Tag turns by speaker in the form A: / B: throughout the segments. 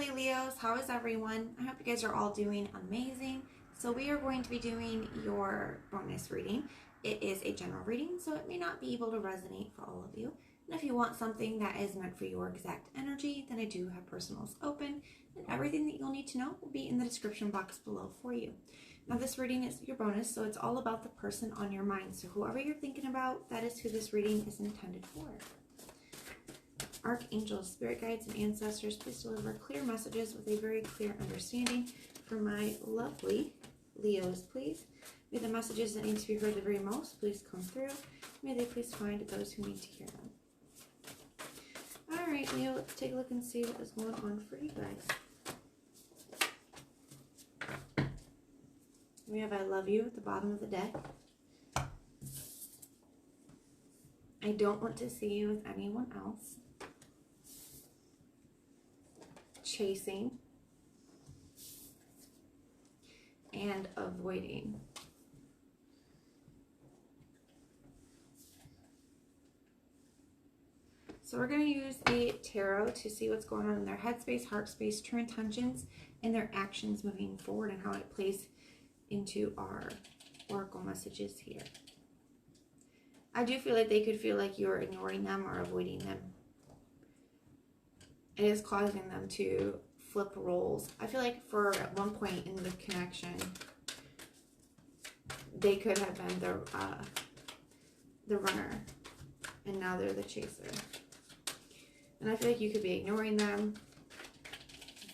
A: lovely Leos. How is everyone? I hope you guys are all doing amazing. So we are going to be doing your bonus reading. It is a general reading, so it may not be able to resonate for all of you. And if you want something that is meant for your exact energy, then I do have personals open, and everything that you'll need to know will be in the description box below for you. Now this reading is your bonus, so it's all about the person on your mind. So whoever you're thinking about, that is who this reading is intended for. Archangels, spirit guides, and ancestors, please deliver clear messages with a very clear understanding for my lovely Leos, please. May the messages that need to be heard the very most please come through. May they please find those who need to hear them. All right, Leo, let's take a look and see what is going on for you guys. We have I love you at the bottom of the deck. I don't want to see you with anyone else. Chasing and avoiding. So we're going to use the tarot to see what's going on in their headspace, heart space, true intentions, and their actions moving forward and how it plays into our oracle messages here. I do feel like they could feel like you're ignoring them or avoiding them. It is causing them to flip roles. I feel like for at one point in the connection, they could have been the runner, and now they're the chaser. And I feel like you could be ignoring them,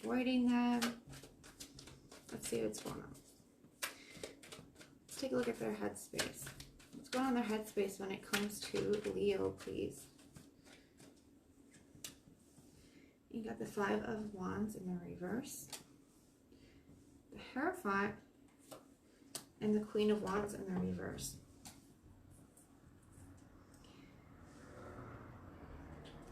A: avoiding them. Let's see what's going on. Let's take a look at their headspace. What's going on in their headspace when it comes to Leo, please? You got the Five of Wands in the reverse, the Hierophant, and the Queen of Wands in the reverse.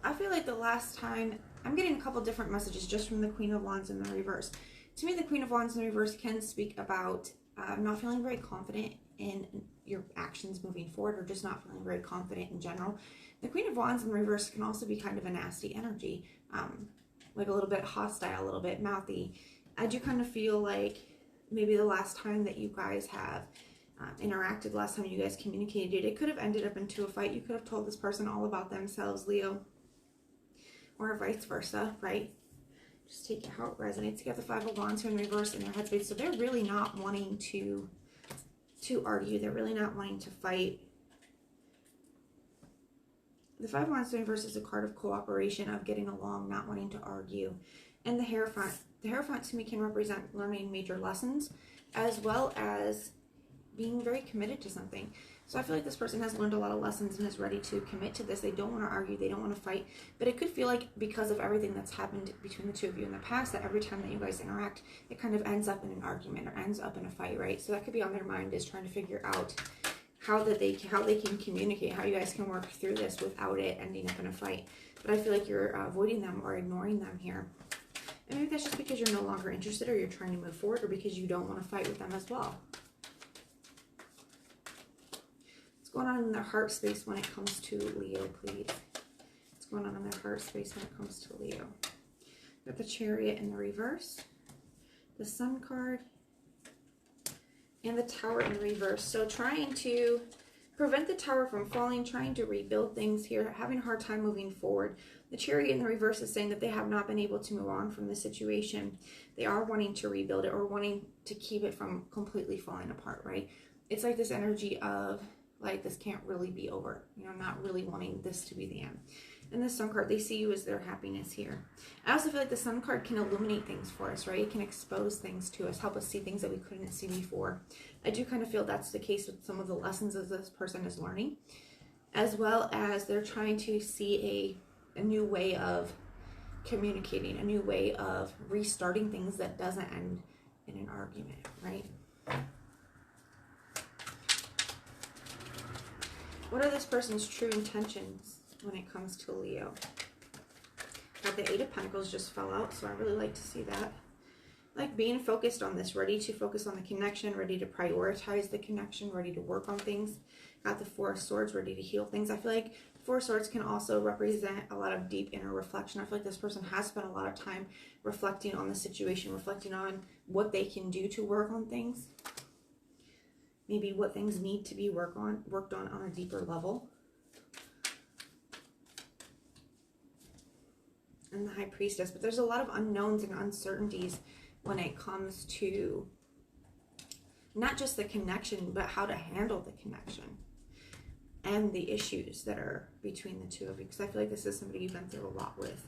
A: I feel like the last time, I'm getting a couple different messages just from the Queen of Wands in the reverse. To me, the Queen of Wands in the reverse can speak about not feeling very confident in your actions moving forward, or just not feeling very confident in general. The Queen of Wands in reverse can also be kind of a nasty energy, like a little bit hostile, a little bit mouthy. I do kind of feel like maybe the last time that you guys have interacted, the last time you guys communicated, it could have ended up into a fight. You could have told this person all about themselves, Leo, or vice versa, right? Just take it how it resonates. You got the Five of Wands here in reverse in their headspace, so they're really not wanting to argue. They're really not wanting to fight. The Five of Wands in reverse is a card of cooperation, of getting along, not wanting to argue. And the Hierophant to me can represent learning major lessons, as well as being very committed to something. So I feel like this person has learned a lot of lessons and is ready to commit to this. They don't want to argue, they don't want to fight, but it could feel like because of everything that's happened between the two of you in the past, that every time that you guys interact, it kind of ends up in an argument or ends up in a fight, right? So that could be on their mind, is trying to figure out how they can communicate, how you guys can work through this without it ending up in a fight. But I feel like you're avoiding them or ignoring them here. And maybe that's just because you're no longer interested, or you're trying to move forward, or because you don't want to fight with them as well. What's going on in their heart space when it comes to Leo, please? What's going on in their heart space when it comes to Leo? Got the Chariot in the reverse, the Sun card, and the Tower in reverse. So trying to prevent the Tower from falling, trying to rebuild things here, having a hard time moving forward. The Chariot in the reverse is saying that they have not been able to move on from the situation. They are wanting to rebuild it, or wanting to keep it from completely falling apart, right? It's like this energy of, like, this can't really be over, you know, not really wanting this to be the end. And the Sun card, they see you as their happiness here. I also feel like the Sun card can illuminate things for us, right? It can expose things to us, help us see things that we couldn't see before. I do kind of feel that's the case with some of the lessons that this person is learning, as well as they're trying to see a new way of communicating, a new way of restarting things that doesn't end in an argument, right? What are this person's true intentions when it comes to Leo? But the Eight of Pentacles just fell out, so I really like to see that. Like being focused on this, ready to focus on the connection, ready to prioritize the connection, ready to work on things. Got the Four of Swords, ready to heal things. I feel like Four of Swords can also represent a lot of deep inner reflection. I feel like this person has spent a lot of time reflecting on the situation, reflecting on what they can do to work on things. Maybe what things need to be worked on a deeper level. And the High Priestess. But there's a lot of unknowns and uncertainties when it comes to not just the connection, but how to handle the connection and the issues that are between the two of you. Because I feel like this is somebody you've been through a lot with.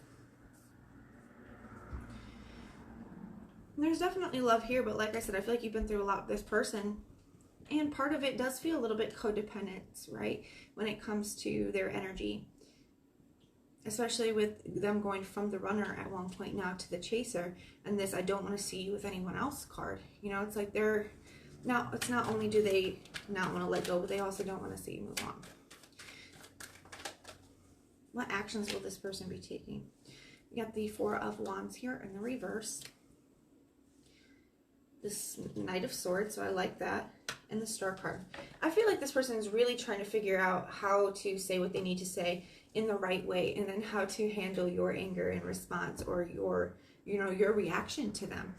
A: And there's definitely love here, but like I said, I feel like you've been through a lot with this person. And part of it does feel a little bit codependent, right? When it comes to their energy. Especially with them going from the Runner at one point now to the Chaser. And this I don't want to see you with anyone else card. You know, it's like they're... Now, it's not only do they not want to let go, but they also don't want to see you move on. What actions will this person be taking? We got the Four of Wands here in the reverse. This Knight of Swords, so I like that. And the Star card. I feel like this person is really trying to figure out how to say what they need to say in the right way, and then how to handle your anger in response, or your, you know, your reaction to them.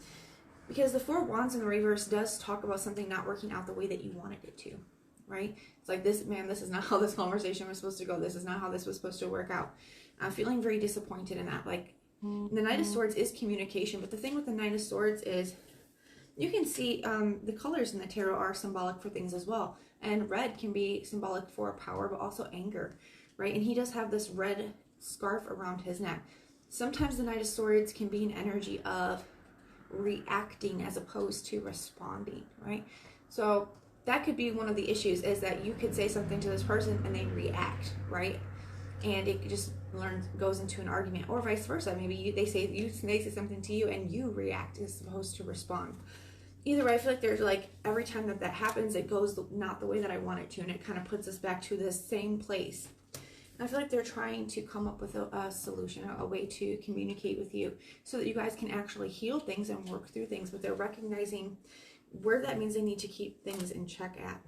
A: Because the Four of Wands in the reverse does talk about something not working out the way that you wanted it to, right? It's like, this, man, this is not how this conversation was supposed to go. This is not how this was supposed to work out. I'm feeling very disappointed in that. Like, the Knight of Swords is communication, but the thing with the Knight of Swords is you can see the colors in the tarot are symbolic for things as well. And red can be symbolic for power, but also anger, right? And he does have this red scarf around his neck. Sometimes the Knight of Swords can be an energy of reacting as opposed to responding, right? So that could be one of the issues, is that you could say something to this person and they react, right? And it just goes into an argument, or vice versa. Maybe they say something to you and you react as opposed to respond. Either way, I feel like there's like, every time that happens, it goes not the way that I want it to, and it kind of puts us back to the same place. I feel like they're trying to come up with a solution, a way to communicate with you so that you guys can actually heal things and work through things, but they're recognizing where that means they need to keep things in check at.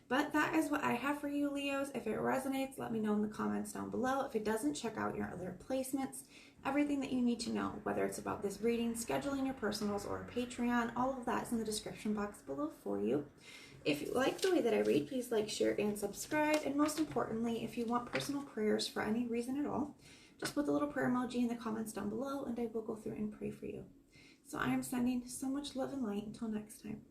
A: But that is what I have for you, Leos. If it resonates, let me know in the comments down below. If it doesn't, check out your other placements. Everything that you need to know, whether it's about this reading, scheduling your personals, or a Patreon, all of that is in the description box below for you. If you like the way that I read, please like, share, and subscribe. And most importantly, if you want personal prayers for any reason at all, just put the little prayer emoji in the comments down below, and I will go through and pray for you. So I am sending so much love and light. Until next time.